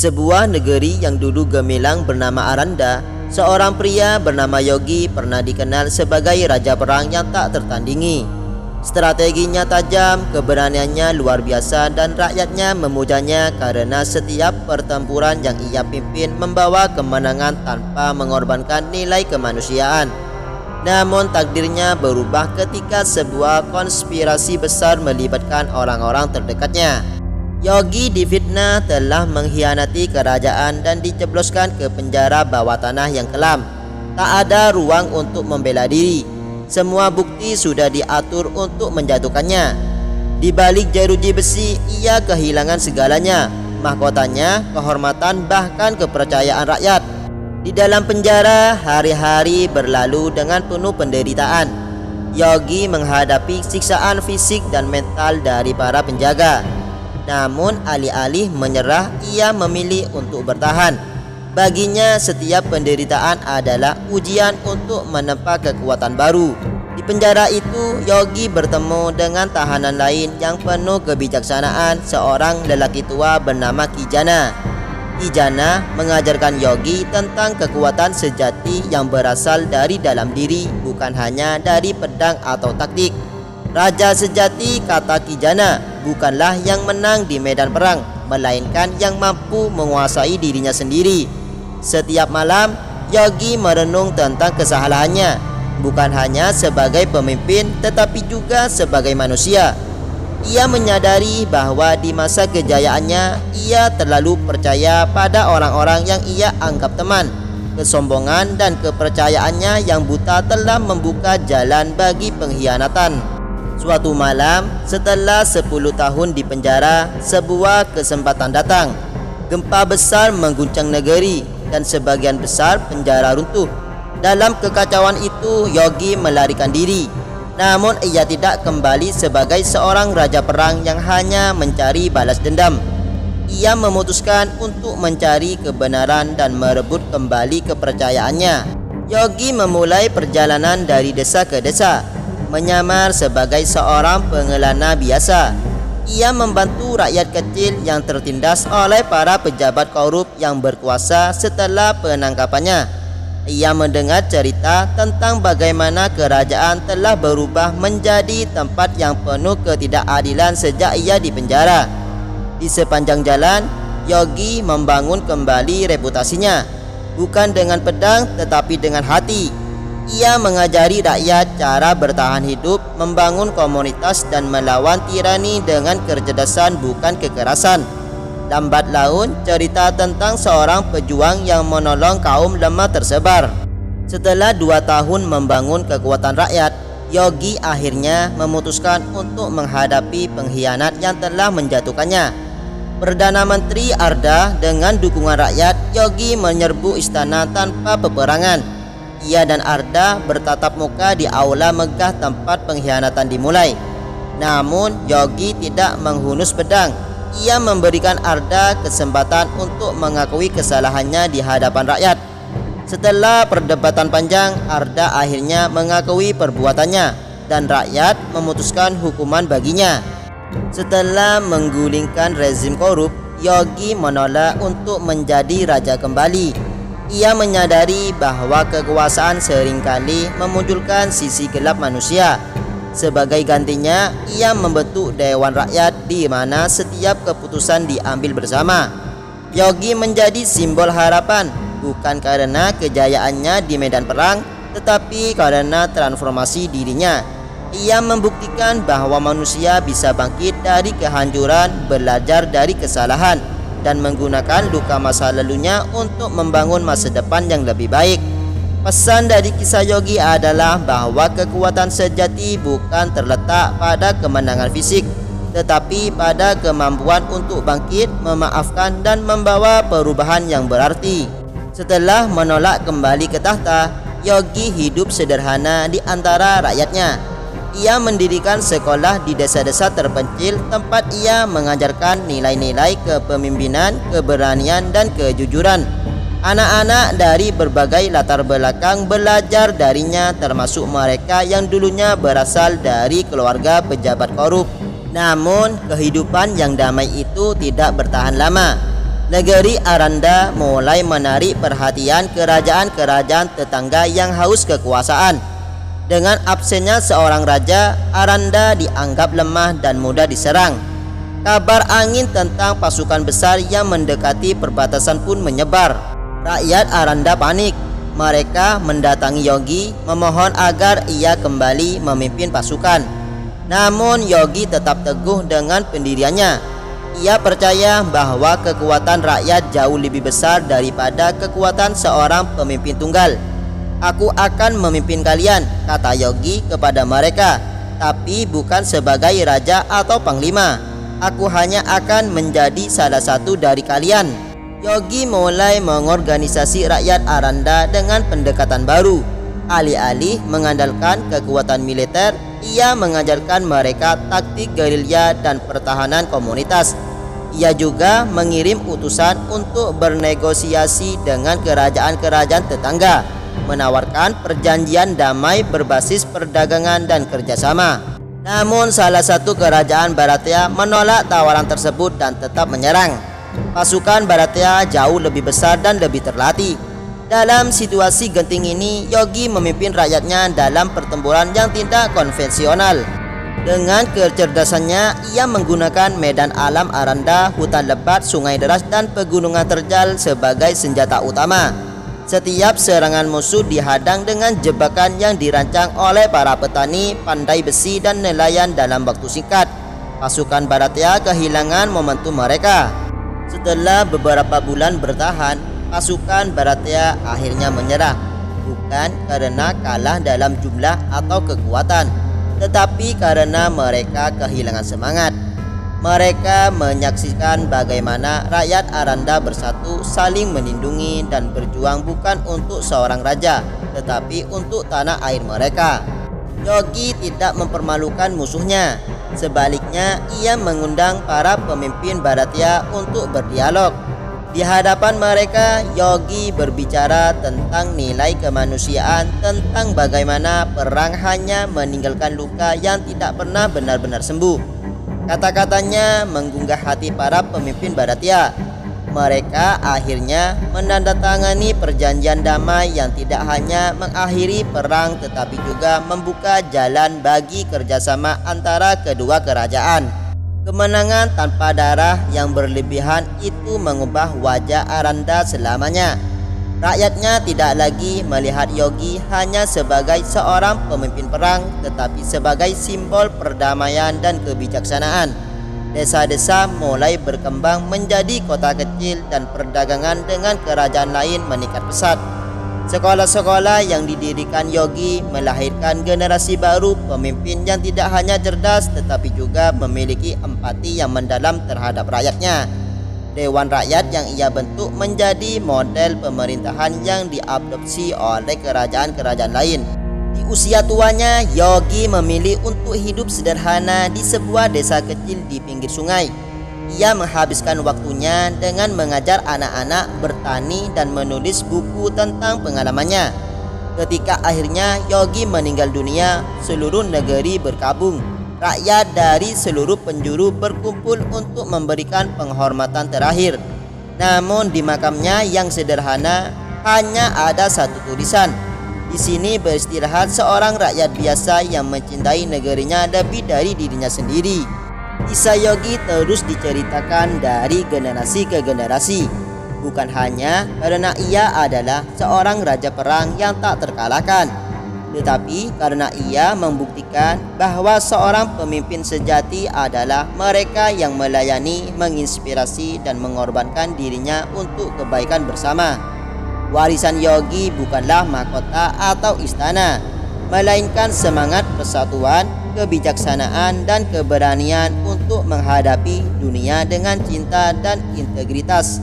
sebuah negeri yang dulu gemilang bernama Aranda, seorang pria bernama Yogi pernah dikenal sebagai raja perang yang tak tertandingi. Strateginya tajam, keberaniannya luar biasa, dan rakyatnya memujanya karena setiap pertempuran yang ia pimpin membawa kemenangan tanpa mengorbankan nilai kemanusiaan. Namun takdirnya berubah ketika sebuah konspirasi besar melibatkan orang-orang terdekatnya. Yogi difitnah telah mengkhianati kerajaan dan dijebloskan ke penjara bawah tanah yang kelam. Tak ada ruang untuk membela diri. Semua bukti sudah diatur untuk menjatuhkannya. Di balik jeruji besi, ia kehilangan segalanya, mahkotanya, kehormatan, bahkan kepercayaan rakyat. Di dalam penjara, hari-hari berlalu dengan penuh penderitaan. Yogi menghadapi siksaan fisik dan mental dari para penjaga. Namun alih-alih menyerah, ia memilih untuk bertahan. Baginya setiap penderitaan adalah ujian untuk menempa kekuatan baru. Di penjara itu, Yogi bertemu dengan tahanan lain yang penuh kebijaksanaan, seorang lelaki tua bernama Kijana. Kijana mengajarkan Yogi tentang kekuatan sejati yang berasal dari dalam diri, bukan hanya dari pedang atau taktik. Raja sejati, kata Kijana, bukanlah yang menang di medan perang, melainkan yang mampu menguasai dirinya sendiri. Setiap malam, Yogi merenung tentang kesalahannya, bukan hanya sebagai pemimpin tetapi juga sebagai manusia. Ia menyadari bahwa di masa kejayaannya, ia terlalu percaya pada orang-orang yang ia anggap teman. Kesombongan dan kepercayaannya yang buta telah membuka jalan bagi pengkhianatan. Suatu malam, setelah 10 tahun di penjara, sebuah kesempatan datang. Gempa besar mengguncang negeri dan sebagian besar penjara runtuh. Dalam kekacauan itu, Yogi melarikan diri. Namun ia tidak kembali sebagai seorang raja perang yang hanya mencari balas dendam. Ia memutuskan untuk mencari kebenaran dan merebut kembali kepercayaannya. Yogi memulai perjalanan dari desa ke desa, menyamar sebagai seorang pengelana biasa. Ia membantu rakyat kecil yang tertindas oleh para pejabat korup yang berkuasa setelah penangkapannya. Ia mendengar cerita tentang bagaimana kerajaan telah berubah menjadi tempat yang penuh ketidakadilan sejak ia di penjara. Di sepanjang jalan, Yogi membangun kembali reputasinya, bukan dengan pedang tetapi dengan hati. Ia mengajari rakyat cara bertahan hidup, membangun komunitas, dan melawan tirani dengan kecerdasan bukan kekerasan. Lambat laun, cerita tentang seorang pejuang yang menolong kaum lemah tersebar. Setelah 2 tahun membangun kekuatan rakyat, Yogi akhirnya memutuskan untuk menghadapi pengkhianat yang telah menjatuhkannya. Perdana Menteri Arda dengan dukungan rakyat, Yogi menyerbu istana tanpa peperangan. Ia dan Arda bertatap muka di aula megah tempat pengkhianatan dimulai. Namun Yogi tidak menghunus pedang. Ia memberikan Arda kesempatan untuk mengakui kesalahannya di hadapan rakyat. Setelah perdebatan panjang, Arda akhirnya mengakui perbuatannya dan rakyat memutuskan hukuman baginya. Setelah menggulingkan rezim korup, Yogi menolak untuk menjadi raja kembali. Ia menyadari bahwa kekuasaan seringkali memunculkan sisi gelap manusia. Sebagai gantinya, ia membentuk Dewan Rakyat di mana setiap keputusan diambil bersama. Yogi menjadi simbol harapan, bukan karena kejayaannya di medan perang, tetapi karena transformasi dirinya. Ia membuktikan bahwa manusia bisa bangkit dari kehancuran, belajar dari kesalahan, dan menggunakan luka masa lalunya untuk membangun masa depan yang lebih baik. Pesan dari kisah Yogi adalah bahwa kekuatan sejati bukan terletak pada kemenangan fisik, tetapi pada kemampuan untuk bangkit, memaafkan, dan membawa perubahan yang berarti. Setelah menolak kembali ke tahta, Yogi hidup sederhana di antara rakyatnya. Ia mendirikan sekolah di desa-desa terpencil tempat ia mengajarkan nilai-nilai kepemimpinan, keberanian, dan kejujuran. Anak-anak dari berbagai latar belakang belajar darinya, termasuk mereka yang dulunya berasal dari keluarga pejabat korup. Namun kehidupan yang damai itu tidak bertahan lama. Negeri Aranda mulai menarik perhatian kerajaan-kerajaan tetangga yang haus kekuasaan. Dengan absennya seorang raja, Aranda dianggap lemah dan mudah diserang. Kabar angin tentang pasukan besar yang mendekati perbatasan pun menyebar. Rakyat Aranda panik. Mereka mendatangi Yogi memohon agar ia kembali memimpin pasukan. Namun Yogi tetap teguh dengan pendiriannya. Ia percaya bahwa kekuatan rakyat jauh lebih besar daripada kekuatan seorang pemimpin tunggal. "Aku akan memimpin kalian," kata Yogi kepada mereka, "tapi bukan sebagai raja atau panglima. Aku hanya akan menjadi salah satu dari kalian." Yogi mulai mengorganisasi rakyat Aranda dengan pendekatan baru. Alih-alih mengandalkan kekuatan militer, ia mengajarkan mereka taktik gerilya dan pertahanan komunitas. Ia juga mengirim utusan untuk bernegosiasi dengan kerajaan-kerajaan tetangga, menawarkan perjanjian damai berbasis perdagangan dan kerjasama. Namun salah satu kerajaan Bharatiya menolak tawaran tersebut dan tetap menyerang. Pasukan Bharatiya jauh lebih besar dan lebih terlatih. Dalam situasi genting ini, Yogi memimpin rakyatnya dalam pertempuran yang tidak konvensional. Dengan kecerdasannya, ia menggunakan medan alam Aranda, hutan lebat, sungai deras, dan pegunungan terjal sebagai senjata utama. Setiap serangan musuh dihadang dengan jebakan yang dirancang oleh para petani, pandai besi, dan nelayan dalam waktu singkat. Pasukan Bharatiya kehilangan momentum mereka. Setelah beberapa bulan bertahan, pasukan Bharatiya akhirnya menyerah, bukan karena kalah dalam jumlah atau kekuatan, tetapi karena mereka kehilangan semangat. Mereka menyaksikan bagaimana rakyat Aranda bersatu, saling melindungi dan berjuang bukan untuk seorang raja, tetapi untuk tanah air mereka. Yogi tidak mempermalukan musuhnya. Sebaliknya, ia mengundang para pemimpin Bharatiya untuk berdialog. Di hadapan mereka, Yogi berbicara tentang nilai kemanusiaan, tentang bagaimana perang hanya meninggalkan luka yang tidak pernah benar-benar sembuh. Kata-katanya menggugah hati para pemimpin Bharatiya. Mereka akhirnya menandatangani perjanjian damai yang tidak hanya mengakhiri perang tetapi juga membuka jalan bagi kerjasama antara kedua kerajaan. Kemenangan tanpa darah yang berlebihan itu mengubah wajah Aranda selamanya. Rakyatnya tidak lagi melihat Yogi hanya sebagai seorang pemimpin perang, tetapi sebagai simbol perdamaian dan kebijaksanaan. Desa-desa mulai berkembang menjadi kota kecil dan perdagangan dengan kerajaan lain meningkat pesat. Sekolah-sekolah yang didirikan Yogi melahirkan generasi baru pemimpin yang tidak hanya cerdas tetapi juga memiliki empati yang mendalam terhadap rakyatnya. Dewan rakyat yang ia bentuk menjadi model pemerintahan yang diadopsi oleh kerajaan-kerajaan lain. Di usia tuanya, Yogi memilih untuk hidup sederhana di sebuah desa kecil di pinggir sungai. Ia menghabiskan waktunya dengan mengajar anak-anak bertani dan menulis buku tentang pengalamannya. Ketika akhirnya Yogi meninggal dunia, seluruh negeri berkabung. Rakyat dari seluruh penjuru berkumpul untuk memberikan penghormatan terakhir. Namun di makamnya yang sederhana hanya ada satu tulisan. Di sini beristirahat seorang rakyat biasa yang mencintai negerinya lebih dari dirinya sendiri. Kisah Yogi terus diceritakan dari generasi ke generasi, bukan hanya karena ia adalah seorang raja perang yang tak terkalahkan, tetapi karena ia membuktikan bahwa seorang pemimpin sejati adalah mereka yang melayani, menginspirasi, dan mengorbankan dirinya untuk kebaikan bersama. Warisan Yogi bukanlah mahkota atau istana, melainkan semangat persatuan, kebijaksanaan, dan keberanian untuk menghadapi dunia dengan cinta dan integritas.